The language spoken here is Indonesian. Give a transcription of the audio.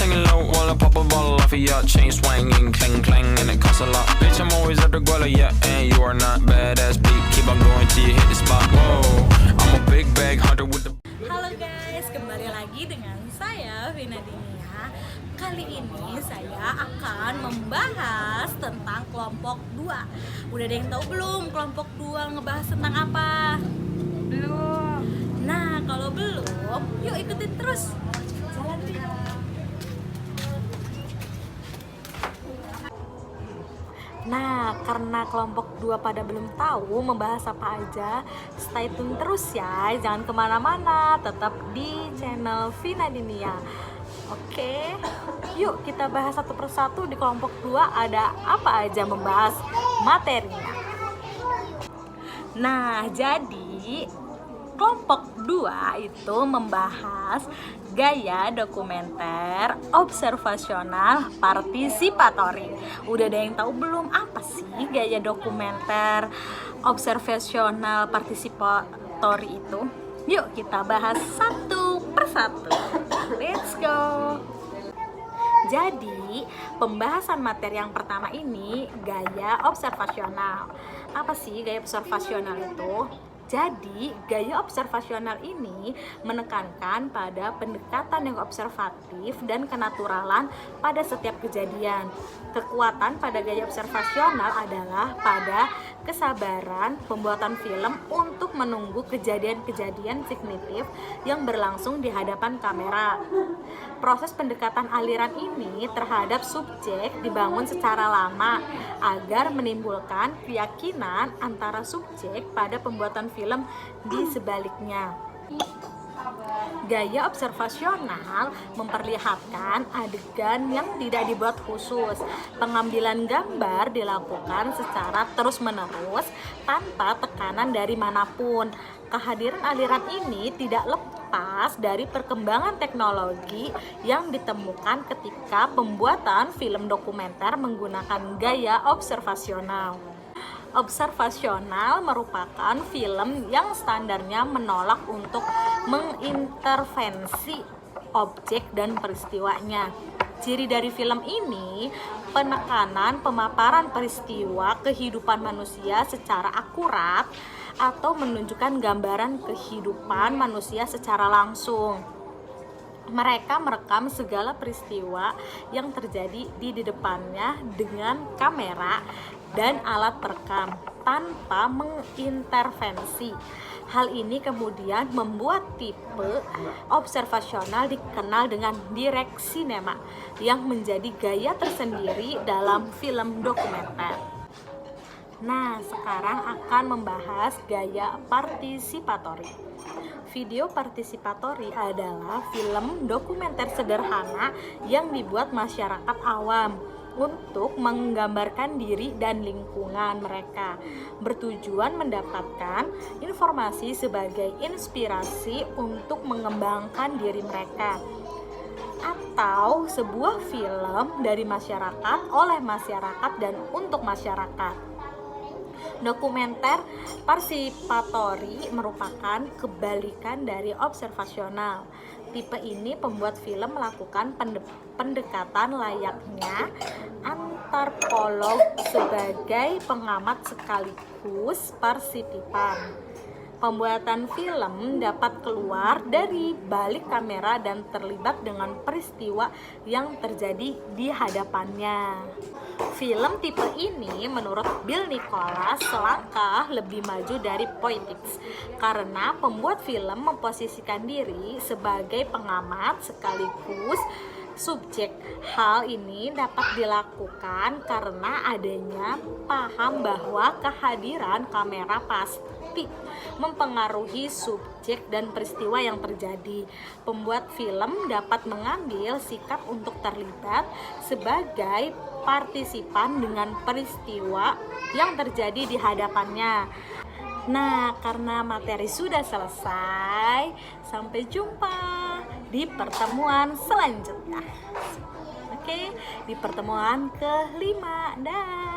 singing low while I pop a bottle off of your chain swinging, clang clang, and it costs a lot. Bitch, I'm always at the guala, yeah, and you are not badass beat. Keep on going till you hit the spot. Whoa, I'm a big bag hunter with the. Halo guys, kembali lagi dengan saya Vina Dinia. Kali ini saya akan membahas tentang kelompok 2. Udah ada yang tahu belum kelompok 2 ngebahas tentang apa? Belum. Nah, kalau belum, yuk ikutin terus. Jalan dia. Nah, karena kelompok 2 pada belum tahu membahas apa aja, stay tune terus ya, jangan kemana-mana, tetap di channel Vina Dinia. Oke, yuk kita bahas satu persatu di kelompok 2 ada apa aja, membahas materinya. Nah, jadi kelompok 2 itu membahas gaya dokumenter observasional partisipatori. Udah ada yang tahu belum apa sih gaya dokumenter observasional partisipatori itu? Yuk kita bahas satu persatu. Let's go. Jadi, pembahasan materi yang pertama ini gaya observasional. Apa sih gaya observasional itu? Jadi, gaya observasional ini menekankan pada pendekatan yang observatif dan kenaturalan pada setiap kejadian. Kekuatan pada gaya observasional adalah pada kesabaran pembuatan film untuk menunggu kejadian-kejadian signifikan yang berlangsung di hadapan kamera. Proses pendekatan aliran ini terhadap subjek dibangun secara lama agar menimbulkan keyakinan antara subjek pada pembuatan film di sebaliknya. Gaya observasional memperlihatkan adegan yang tidak dibuat khusus. Pengambilan gambar dilakukan secara terus-menerus tanpa tekanan dari manapun. Kehadiran aliran ini tidak lepas dari perkembangan teknologi yang ditemukan ketika pembuatan film dokumenter menggunakan gaya observasional. Observasional merupakan film yang standarnya menolak untuk mengintervensi objek dan peristiwanya. Ciri dari film ini penekanan pemaparan peristiwa kehidupan manusia secara akurat atau menunjukkan gambaran kehidupan manusia secara langsung. Mereka merekam segala peristiwa yang terjadi di depannya dengan kamera dan alat perekam tanpa mengintervensi. Hal ini kemudian membuat tipe observasional dikenal dengan direct cinema yang menjadi gaya tersendiri dalam film dokumenter. Nah, sekarang akan membahas gaya partisipatori. Video partisipatori adalah film dokumenter sederhana yang dibuat masyarakat awam untuk menggambarkan diri dan lingkungan mereka, bertujuan mendapatkan informasi sebagai inspirasi untuk mengembangkan diri mereka, atau sebuah film dari masyarakat, oleh masyarakat, dan untuk masyarakat. Dokumenter partisipatori merupakan kebalikan dari observasional. Tipe ini pembuat film melakukan pendekatan layaknya antropolog sebagai pengamat sekaligus partisipan. Pembuatan film dapat keluar dari balik kamera dan terlibat dengan peristiwa yang terjadi di hadapannya. Film tipe ini menurut Bill Nicholas selangkah lebih maju dari Poetics karena pembuat film memposisikan diri sebagai pengamat sekaligus subjek. Hal ini dapat dilakukan karena adanya paham bahwa kehadiran kamera pasti mempengaruhi subjek dan peristiwa yang terjadi. Pembuat film dapat mengambil sikap untuk terlibat sebagai partisipan dengan peristiwa yang terjadi di hadapannya. Nah, karena materi sudah selesai, sampai jumpa di pertemuan selanjutnya. Oke, di pertemuan ke-5. Dah.